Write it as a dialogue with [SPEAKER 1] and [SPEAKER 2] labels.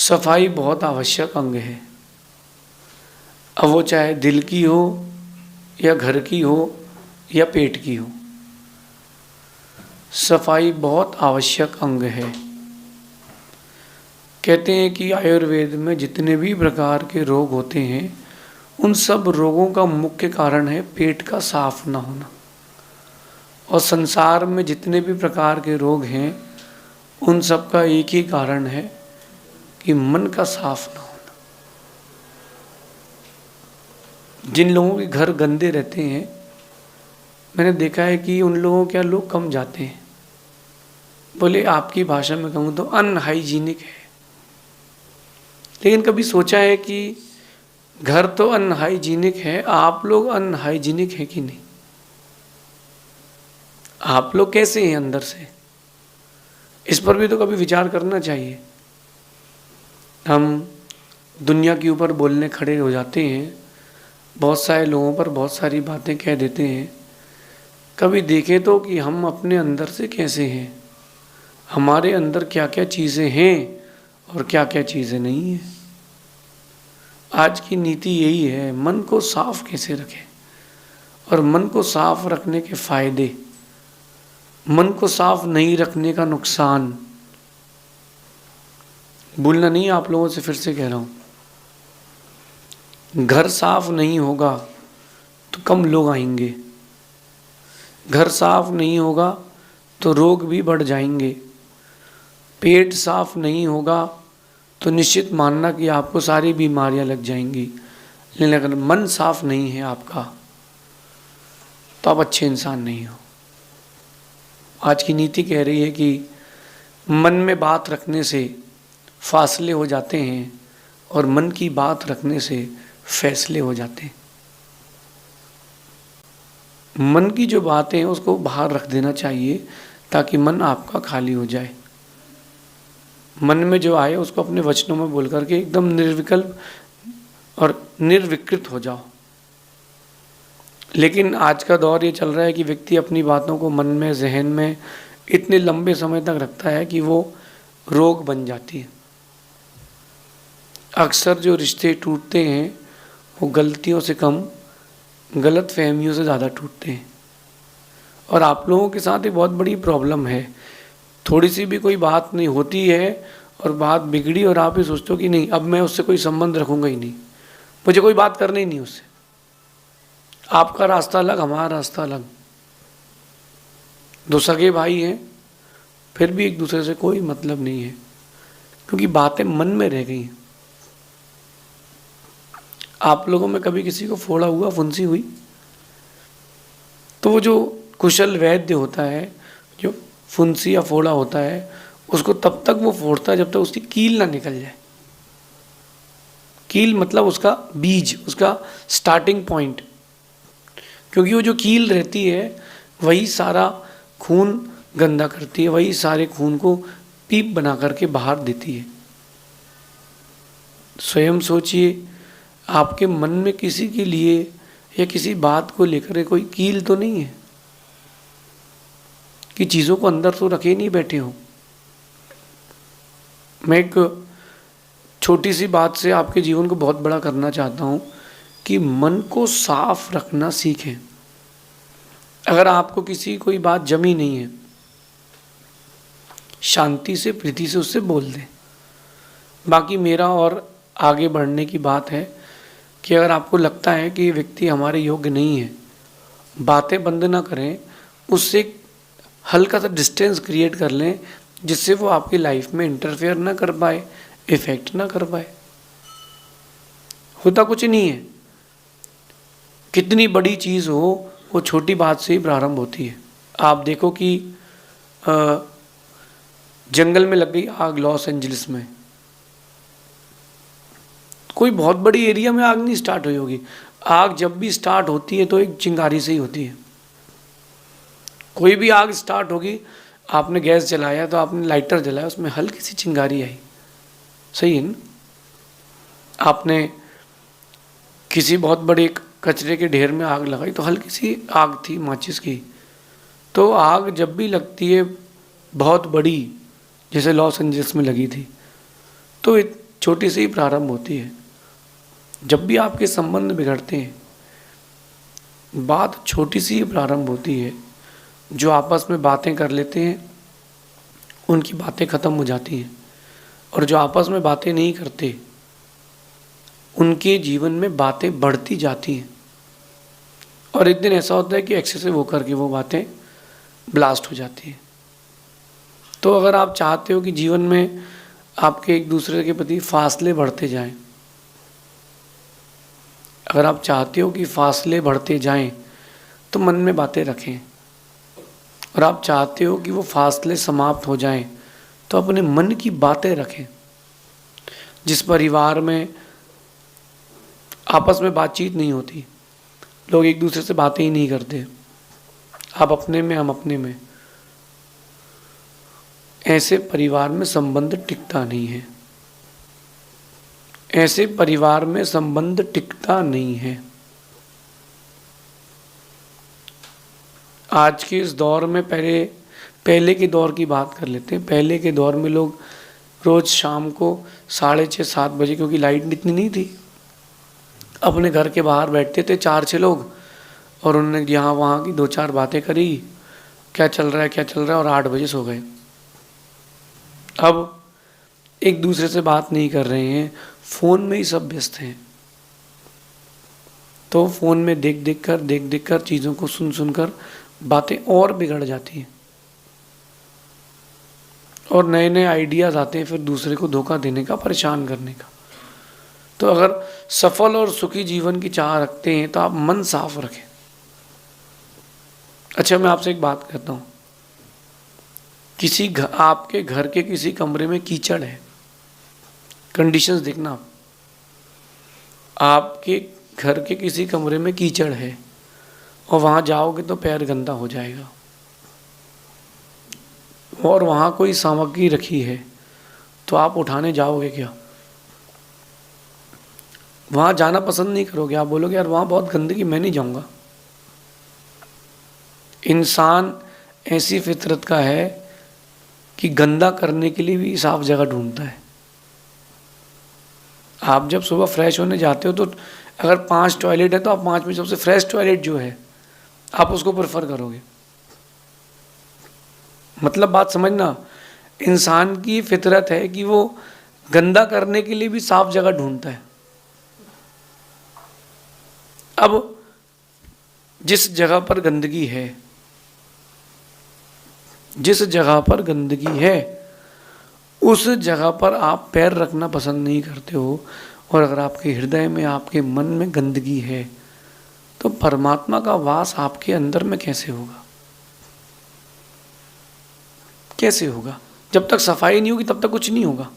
[SPEAKER 1] सफाई बहुत आवश्यक अंग है। अब वो चाहे दिल की हो या घर की हो या पेट की हो, सफाई बहुत आवश्यक अंग है। कहते हैं कि आयुर्वेद में जितने भी प्रकार के रोग होते हैं, उन सब रोगों का मुख्य कारण है पेट का साफ ना होना। और संसार में जितने भी प्रकार के रोग हैं, उन सब का एक ही कारण है कि मन का साफ ना होना। जिन लोगों के घर गंदे रहते हैं, मैंने देखा है कि उन लोगों के यहाँ लोग कम जाते हैं। बोले आपकी भाषा में कहूँ तो अनहाइजीनिक है। लेकिन कभी सोचा है कि घर तो अनहाइजीनिक है, आप लोग अनहाइजीनिक हैं कि नहीं? आप लोग कैसे हैं अंदर से? इस पर भी तो कभी विचार करना चाहिए। हम दुनिया के ऊपर बोलने खड़े हो जाते हैं, बहुत सारे लोगों पर बहुत सारी बातें कह देते हैं। कभी देखें तो कि हम अपने अंदर से कैसे हैं, हमारे अंदर क्या क्या चीज़ें हैं और क्या क्या चीज़ें नहीं हैं। आज की नीति यही है, मन को साफ कैसे रखें और मन को साफ रखने के फायदे, मन को साफ नहीं रखने का नुकसान। भूलना नहीं, आप लोगों से फिर से कह रहा हूँ, घर साफ नहीं होगा तो कम लोग आएंगे, घर साफ नहीं होगा तो रोग भी बढ़ जाएंगे, पेट साफ नहीं होगा तो निश्चित मानना कि आपको सारी बीमारियां लग जाएंगी। लेकिन अगर मन साफ नहीं है आपका, तो आप अच्छे इंसान नहीं हो। आज की नीति कह रही है कि मन में बात रखने से फासले हो जाते हैं और मन की बात रखने से फैसले हो जाते हैं। मन की जो बातें हैं उसको बाहर रख देना चाहिए ताकि मन आपका खाली हो जाए। मन में जो आए उसको अपने वचनों में बोल करके एकदम निर्विकल्प और निर्विकृत हो जाओ। लेकिन आज का दौर ये चल रहा है कि व्यक्ति अपनी बातों को मन में, जहन में इतने लंबे समय तक रखता है कि वो रोग बन जाती है। अक्सर जो रिश्ते टूटते हैं वो गलतियों से कम गलत फहमियों से ज़्यादा टूटते हैं। और आप लोगों के साथ एक बहुत बड़ी प्रॉब्लम है, थोड़ी सी भी कोई बात नहीं होती है और बात बिगड़ी और आप ये सोचते हो कि नहीं अब मैं उससे कोई संबंध रखूँगा ही नहीं, मुझे कोई बात करनी ही नहीं उससे। आपका रास्ता अलग, हमारा रास्ता अलग। दो सगे भाई हैं, फिर भी एक दूसरे से कोई मतलब नहीं है, क्योंकि बातें मन में रह गई हैं। आप लोगों में कभी किसी को फोड़ा हुआ, फुंसी हुई, तो वो जो कुशल वैद्य होता है, जो फुंसी या फोड़ा होता है, उसको तब तक वो फोड़ता है जब तक उसकी कील ना निकल जाए। कील मतलब उसका बीज, उसका स्टार्टिंग पॉइंट। क्योंकि वो जो कील रहती है वही सारा खून गंदा करती है, वही सारे खून को पीप बना करके बाहर देती है। स्वयं सोचिए, आपके मन में किसी के लिए या किसी बात को लेकर कोई कील तो नहीं है कि चीज़ों को अंदर तो रखे नहीं बैठे हो। मैं एक छोटी सी बात से आपके जीवन को बहुत बड़ा करना चाहता हूँ कि मन को साफ रखना सीखें। अगर आपको किसी कोई बात जमी नहीं है, शांति से, प्रीति से उससे बोल दें। बाकी मेरा और आगे बढ़ने की बात है कि अगर आपको लगता है कि ये व्यक्ति हमारे योग्य नहीं है, बातें बंद ना करें, उससे हल्का सा डिस्टेंस क्रिएट कर लें जिससे वो आपकी लाइफ में इंटरफेयर ना कर पाए, इफेक्ट ना कर पाए। होता कुछ नहीं है, कितनी बड़ी चीज़ हो वो छोटी बात से ही प्रारंभ होती है। आप देखो कि जंगल में लग गई आग लॉस एंजलिस में, कोई बहुत बड़ी एरिया में आग नहीं स्टार्ट हुई होगी। आग जब भी स्टार्ट होती है तो एक चिंगारी से ही होती है। कोई भी आग स्टार्ट होगी, आपने गैस जलाया तो आपने लाइटर जलाया, उसमें हल्की सी चिंगारी आई, सही है ना? आपने किसी बहुत बड़े कचरे के ढेर में आग लगाई तो हल्की सी आग थी माचिस की। तो आग जब भी लगती है बहुत बड़ी, जैसे लॉस एंजल्स में लगी थी, तो छोटी सी ही प्रारंभ होती है। जब भी आपके संबंध बिगड़ते हैं, बात छोटी सी ही प्रारंभ होती है। जो आपस में बातें कर लेते हैं उनकी बातें ख़त्म हो जाती हैं, और जो आपस में बातें नहीं करते उनके जीवन में बातें बढ़ती जाती हैं, और एक दिन ऐसा होता है कि एक्सेसिव होकर के वो बातें ब्लास्ट हो जाती हैं। तो अगर आप चाहते हो कि जीवन में आपके एक दूसरे के प्रति फासले बढ़ते जाएं, अगर आप चाहते हो कि फासले बढ़ते जाएं, तो मन में बातें रखें, और आप चाहते हो कि वो फासले समाप्त हो जाएं, तो अपने मन की बातें रखें। जिस परिवार में आपस में बातचीत नहीं होती, लोग एक दूसरे से बातें ही नहीं करते, आप अपने में हम अपने में, ऐसे परिवार में संबंध टिकता नहीं है। ऐसे परिवार में संबंध टिकता नहीं है। आज के इस दौर में पहले के दौर की बात कर लेते हैं। पहले के दौर में लोग रोज शाम को 6:30-7 बजे, क्योंकि लाइट इतनी नहीं थी, अपने घर के बाहर बैठते थे 4-6 लोग, और उन्होंने यहाँ वहाँ की 2-4 बातें करी, क्या चल रहा है, और 8 बजे सो गए। अब एक दूसरे से बात नहीं कर रहे हैं, फ़ोन में ही सब व्यस्त हैं। तो फ़ोन में देख देख कर चीज़ों को सुन कर बातें और बिगड़ जाती हैं, और नए नए आइडियाज़ आते हैं फिर दूसरे को धोखा देने का, परेशान करने का। तो अगर सफल और सुखी जीवन की चाह रखते हैं तो आप मन साफ रखें। अच्छा, मैं आपसे एक बात कहता हूँ, आपके घर के किसी कमरे में कीचड़ है, कंडीशंस देखना, आपके घर के किसी कमरे में कीचड़ है और वहाँ जाओगे तो पैर गंदा हो जाएगा, और वहाँ कोई सामग्री रखी है तो आप उठाने जाओगे क्या? वहाँ जाना पसंद नहीं करोगे, आप बोलोगे यार वहाँ बहुत गंदगी, मैं नहीं जाऊँगा। इंसान ऐसी फितरत का है कि गंदा करने के लिए भी साफ जगह ढूंढता है। आप जब सुबह फ्रेश होने जाते हो तो अगर 5 टॉयलेट है तो आप 5 में सबसे फ्रेश टॉयलेट जो है आप उसको प्रेफर करोगे। मतलब बात समझना, इंसान की फितरत है कि वो गंदा करने के लिए भी साफ जगह ढूंढता है। अब जिस जगह पर गंदगी है, जिस जगह पर गंदगी है उस जगह पर आप पैर रखना पसंद नहीं करते हो, और अगर आपके हृदय में, आपके मन में गंदगी है तो परमात्मा का वास आपके अंदर में कैसे होगा? कैसे होगा? जब तक सफाई नहीं होगी तब तक कुछ नहीं होगा।